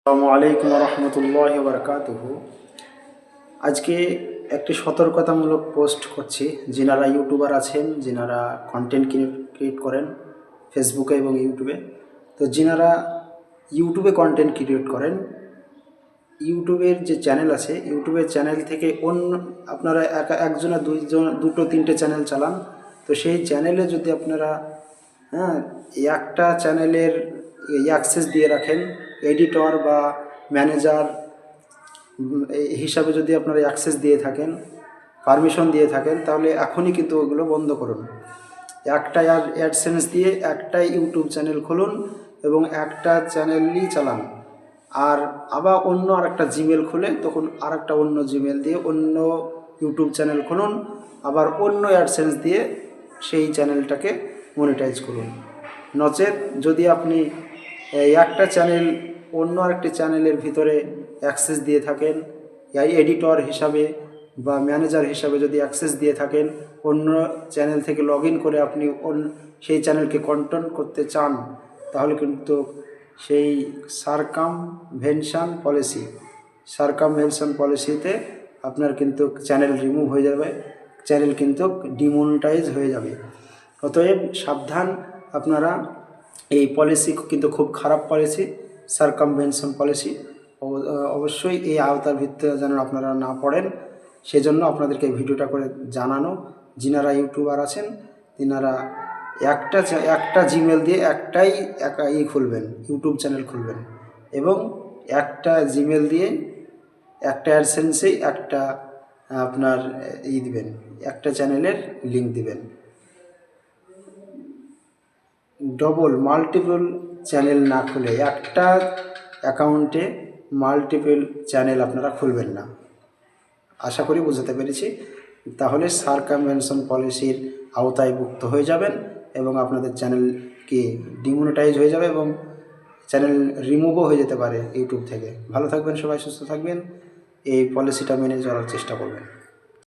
আসসালামু আলাইকুম রহমতুল্লাহি বারকাতুহু। আজকে একটি সতর্কতামূলক পোস্ট করছি। যিনারা ইউটিউবার আছেন, যিনারা কন্টেন্ট ক্রিয়েট করেন ফেসবুকে এবং ইউটিউবে, তো যিনারা ইউটিউবে কন্টেন্ট ক্রিয়েট করেন, ইউটিউবের যে চ্যানেল আছে, ইউটিউবের চ্যানেল থেকে অন্য আপনারা একজনের দুটো তিনটে চ্যানেল চালান, তো সেই চ্যানেলে যদি আপনারা একটা চ্যানেলের অ্যাক্সেস দিয়ে রাখেন, এডিটর বা ম্যানেজার হিসাবে যদি আপনারা অ্যাক্সেস দিয়ে থাকেন, পারমিশন দিয়ে থাকেন, তাহলে এখনই কিন্তু ওগুলো বন্ধ করুন। একটা অ্যাডসেন্স দিয়ে একটাই ইউটিউব চ্যানেল খুলুন এবং একটা চ্যানেলই চালান। আর আবার অন্য আরেকটা জিমেল খুলে তখন আরেকটা অন্য জিমেল দিয়ে অন্য ইউটিউব চ্যানেল খুলুন, আবার অন্য অ্যাডসেন্স দিয়ে সেই চ্যানেলটাকে মনিটাইজ করুন। নচেত যদি আপনি একটা চ্যানেল অন্য আরেকটি চ্যানেলের ভিতরে অ্যাক্সেস দিয়ে থাকেন, এডিটর হিসাবে বা ম্যানেজার হিসাবে যদি অ্যাক্সেস দিয়ে থাকেন, অন্য চ্যানেল থেকে লগ ইন করে আপনি সেই চ্যানেলকে কন্ট্রোল করতে চান, তাহলে কিন্তু সেই সার্কামভেনশন পলিসিতে আপনার কিন্তু চ্যানেল রিমুভ হয়ে যাবে, চ্যানেল কিন্তু ডিমনিটাইজ হয়ে যাবে। অতএব সাবধান আপনারা, এই পলিসি কিন্তু খুব খারাপ পলিসি, সার্কামভেনশন পলিসি। অবশ্যই এই আওতার ভিত্তিতে যেন আপনারা না পড়েন, সেজন্য আপনাদেরকে ভিডিওটা করে জানানো। যিনারা ইউটিউবার আছেন তিনারা একটা জিমেল দিয়ে একটাই খুলবেন, ইউটিউব চ্যানেল খুলবেন এবং একটা জিমেল দিয়ে একটা অ্যাডসেন্সেই একটা আপনার দিবেন, একটা চ্যানেলের লিঙ্ক দিবেন। মাল্টিপল চ্যানেল না খুলে একটা অ্যাকাউন্টে মাল্টিপল চ্যানেল আপনারা খুলবেন না। আশা করি বুঝাতে পেরেছি। তাহলে সার্কামভেনশন পলিসির আওতায় ভুক্ত হয়ে যাবেন এবং আপনাদের চ্যানেলকে ডিমনিটাইজ হয়ে যাবে এবং চ্যানেল রিমুভও হয়ে যেতে পারে ইউটিউব থেকে। ভালো থাকবেন সবাই, সুস্থ থাকবেন, এই পলিসিটা মেনে চলার চেষ্টা করবেন।